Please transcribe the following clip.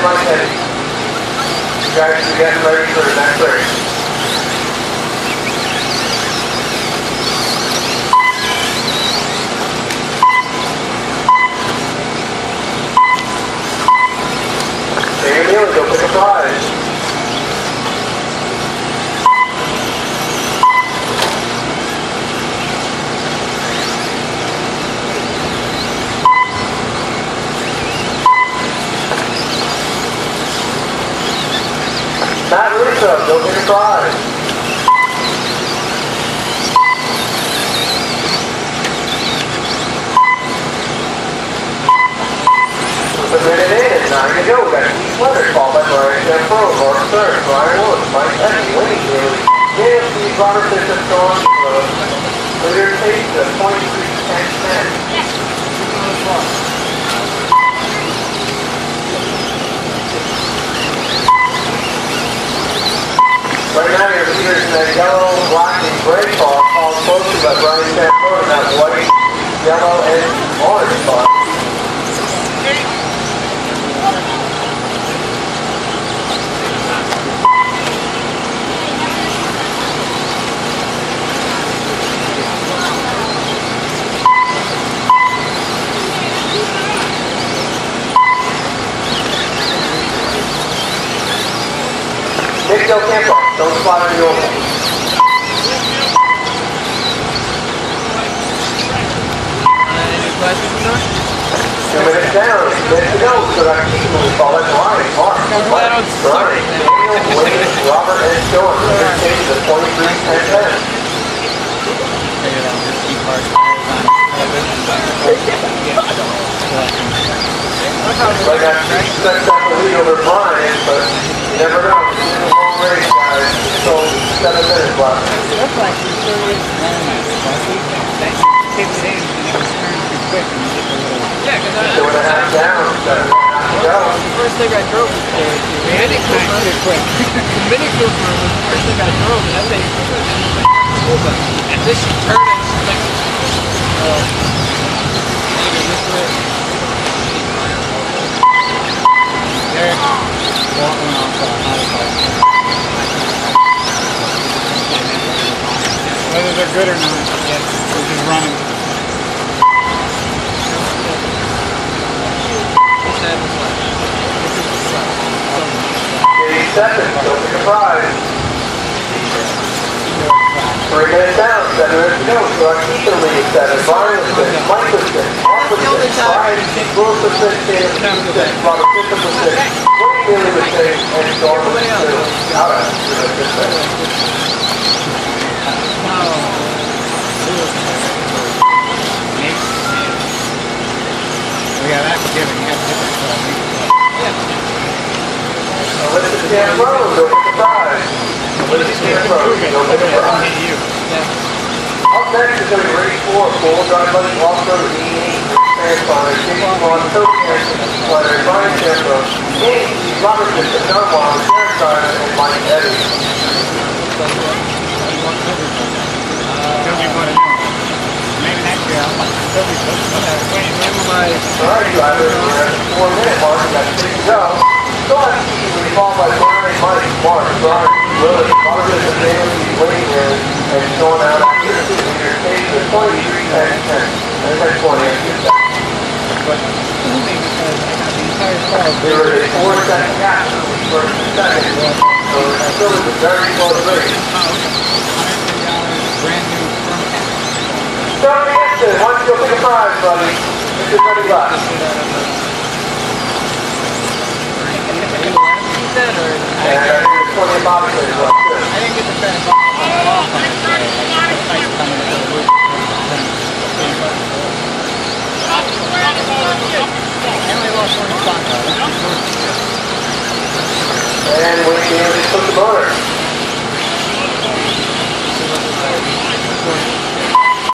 Mike Eddie. You guys are getting ready for the next race. Stay your meal and go pick a prize. Matt Russo, go pick a prize. With a minute in, 9 to go. We got Keith Leonard, followed by Brian Pro, Mark Stern, Brian Lewis, Mike Eddie, Winnie Daly, Dale Steve, Robert Bishop, Sean Rose. Leader takes the 23-10-10. Right now, your leaders in that yellow, black, and gray car, followed closely by Brian Sanford in that white, yellow, and orange car. Nick Del Campo, don't spot on the oval. 2 minutes down, 2 minutes to go, so that keeps moving forward. Brian, Mark, Brian, Daniel, Wayne, Robert, and Sean. Leader takes the 23-10-10. Right now, he sets up the lead over Brian, but you never know. It's a long race, guys. So 7 minutes left. That's like the story. Yeah, because 2.5 down, 7.5 to go. First thing I drove was the Mini Cooper. The Mini Cooper was the first thing I drove, and that thing was like, and this she turned it, like, Derek walking off the high. Whether they're good or not, yes, we're just running. Sept, go pick a prize. 3 minutes down, 7 minutes to go. So our keeper lead is 7. Brian is 6. Mike is 6. Mark is 6. Brian Lewis is 6. Daniel is 6. Robert Bishop is 6. Winnie Daly is 6. And Sean is 2. All right. We got that forgiving. You have to Elizabeth Cameron, go pick a prize. Elizabeth Cameron, go pick a prize. Up next is going to be race 4, full drive by the Offroad E8 transponder, Jason Vaughn, Toby Hansen, Leonard, Brian Cameron, Danny, Robert Bishop, John Wong, Sharon Steiner, and Mike Eddie. Maybe next year I'll Alright, drivers, we're at the 4-minute mark. We got 6 to go. Still have to be followed by Brian, Mike, Mark, Brian, Lewis, Robert Bishop, Daniel, Wayne, and Sean out of here. Leader takes the 23-10-10. And that's 20. There was a 4-second gap between first and second. So it still is a very close race. brand new front cap. Start Hanson, why don't you go pick a prize, buddy? It's just ready left. That or And there's plenty of bobby pins left, too. I didn't get the fast off on it. I only lost one spot though. And we can put the motor.